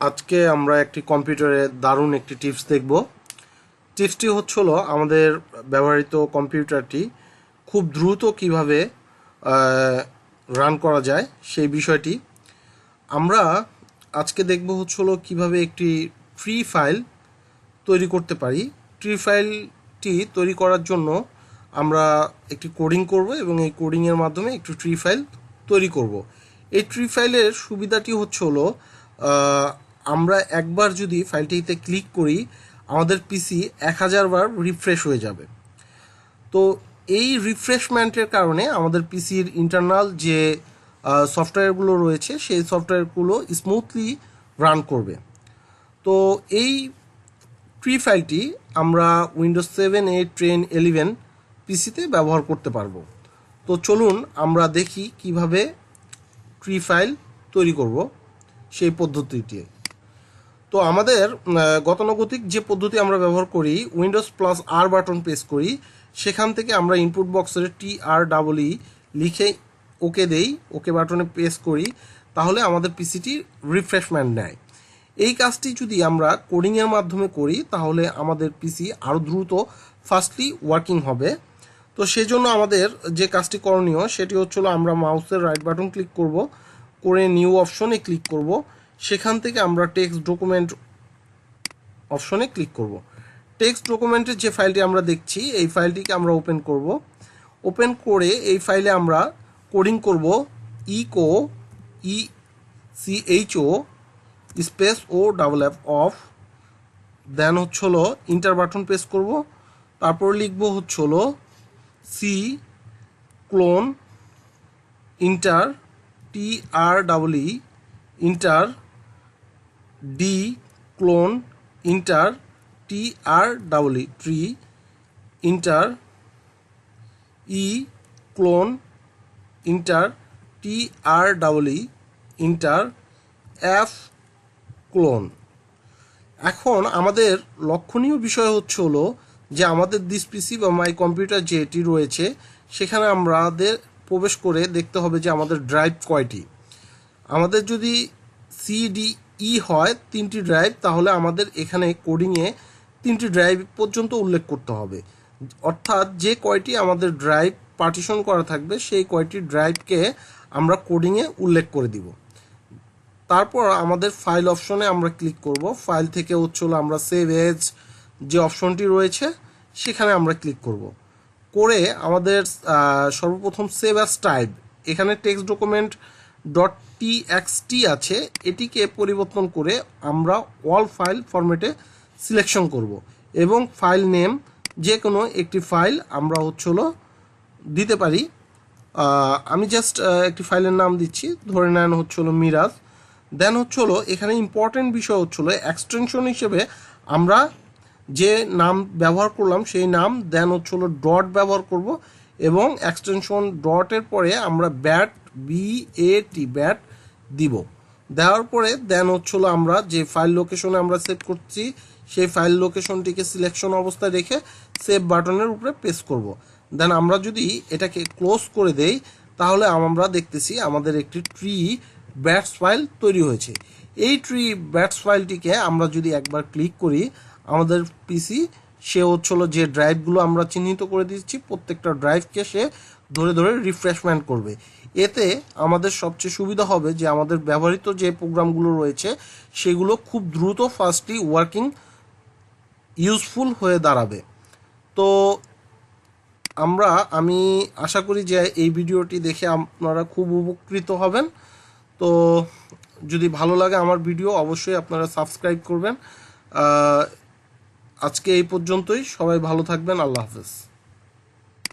আজকে আমরা একটি কম্পিউটারে দারুণ একটি টিপস দেখব। টিপসটি হলো আমাদের ব্যবহৃত কম্পিউটারটি খুব দ্রুত কিভাবে রান করা যায় সেই বিষয়টি আমরা আজকে দেখব। হলো কিভাবে একটি ট্রি ফাইল তৈরি করতে পারি। ট্রি ফাইলটি তৈরি করার জন্য আমরা একটি কোডিং করব এবং এই কোডিংয়ের মাধ্যমে একটি ট্রি ফাইল তৈরি করব। এই ট্রি ফাইলের সুবিধাটি হলো আমরা একবার যদি ফাইলটিতে ক্লিক করি আমাদের পিসি 1000 বার রিফ্রেশ হয়ে যাবে। তো এই রিফ্রেশমেন্টের কারণে আমাদের পিসির ইন্টারনাল যে সফটওয়্যারগুলো রয়েছে সেই সফটওয়্যারগুলো স্মুথলি রান করবে। তো এই ট্রি ফাইলটি আমরা উইন্ডোজ 7, 8, 10, 11 পিসিতে ব্যবহার করতে পারবো। তো চলুন আমরা দেখি কিভাবে ট্রি ফাইল তৈরি করব সেই পদ্ধতিটি। তো আমাদের গতানুগতিক যে পদ্ধতি আমরা ব্যবহার করি, উইন্ডোজ প্লাস আর বাটন প্রেস করি, সেখান থেকে আমরা ইনপুট বক্সের TREE লিখে ওকে দেই, ওকে বাটনে প্রেস করি, তাহলে আমাদের পিসিটি রিফ্রেশমেন্ট নেয়। এই কাজটি যদি আমরা কোডিংয়ের মাধ্যমে করি তাহলে আমাদের পিসি আরও দ্রুত ফাস্টলি ওয়ার্কিং হবে। তো সেজন্য আমাদের যে কাজটি করণীয় সেটি হলো আমরা মাউসের রাইট বাটন ক্লিক করব, করে নিউ অপশনে ক্লিক করব, সেখান থেকে আমরা টেক্সট ডকুমেন্ট অপশনে ক্লিক করব। টেক্সট ডকুমেন্টের যে ফাইলটি আমরা দেখছি এই ফাইলটিকে আমরা ওপেন করব। ওপেন করে এই ফাইলে আমরা কোডিং করব ECHO space OFF off, then হলো ইন্টার বাটন প্রেস করব। তারপর লিখব হলো C colon enter TREE enter D colon enter TREE tree enter E colon enter TREE enter F colon. এখন আমাদের লক্ষণীয় বিষয় হলো যে আমাদের দিস পিসি বা মাই কম্পিউটার যেটি রয়েছে সেখানে আমাদের প্রবেশ করে দেখতে হবে যে আমাদের ড্রাইভ কয়টি। আমাদের যদি CDE হয় 3টি ড্রাইভ, তাহলে আমাদের এখানে কোডিংয়ে 3টি ড্রাইভ পর্যন্ত উল্লেখ করতে হবে। অর্থাৎ যে কয়টি আমাদের ড্রাইভ পার্টিশন করা থাকবে সেই কয়টি ড্রাইভকে আমরা কোডিংয়ে উল্লেখ করে দিব। তারপর আমাদের ফাইল অপশনে আমরা ক্লিক করব। ফাইল থেকে হলো আমরা সেভ এজ যে অপশনটি রয়েছে সেখানে আমরা ক্লিক করব। করে আমাদের সর্বপ্রথম সেভ অ্যাজ টাইপ, এখানে টেক্সট ডকুমেন্ট .txt আছে, এটিকে পরিবর্তন করে আমরা অল ফাইল ফরম্যাটে সিলেকশন করব এবং ফাইল নেম যে কোনো একটি ফাইল আমরা হলো দিতে পারি। আমি জাস্ট একটি ফাইলের নাম দিচ্ছি, ধরে নেন হলো মিরাজ। দেন হলো এখানে ইম্পর্টেন্ট বিষয় হলো এক্সটেনশন হিসেবে আমরা যে নাম ব্যবহার করলাম সেই নাম, দেন হলো ডট ব্যবহার করব এবং এক্সটেনশন ডটের পরে আমরা BAT দিব। দেওয়ার পরে দেন হলো আমরা যে ফাইল লোকেশনে আমরা সেভ করছি সেই ফাইল লোকেশনটিকে সিলেকশন অবস্থায় রেখে সেভ বাটনের উপরে প্রেস করব। দেন আমরা যদি এটাকে ক্লোজ করে দেই তাহলে আমরা দেখতেছি আমাদের একটি tree.Bat ফাইল তৈরি হয়েছে। এই tree.Bat ফাইলটিকে আমরা যদি একবার ক্লিক করি আমাদের পিসি সে হলো যে ড্রাইভগুলো আমরা চিহ্নিত করে দিচ্ছি প্রত্যেকটা ড্রাইভকে সে ধরে ধরে রিফ্রেশমেন্ট করবে। এতে আমাদের সবচেয়ে সুবিধা হবে যে আমাদের ব্যবহৃত যে প্রোগ্রামগুলো রয়েছে সেগুলো খুব দ্রুত ফাস্টলি ওয়ার্কিং ইউজফুল হয়ে দাঁড়াবে। তো আমি আশা করি যে এই ভিডিওটি দেখে আপনারা খুব উপকৃত হবেন। তো যদি ভালো লাগে আমার ভিডিও অবশ্যই আপনারা সাবস্ক্রাইব করবেন। আজকে এই পর্যন্তই, সবাই ভালো থাকবেন, আল্লাহ হাফেজ।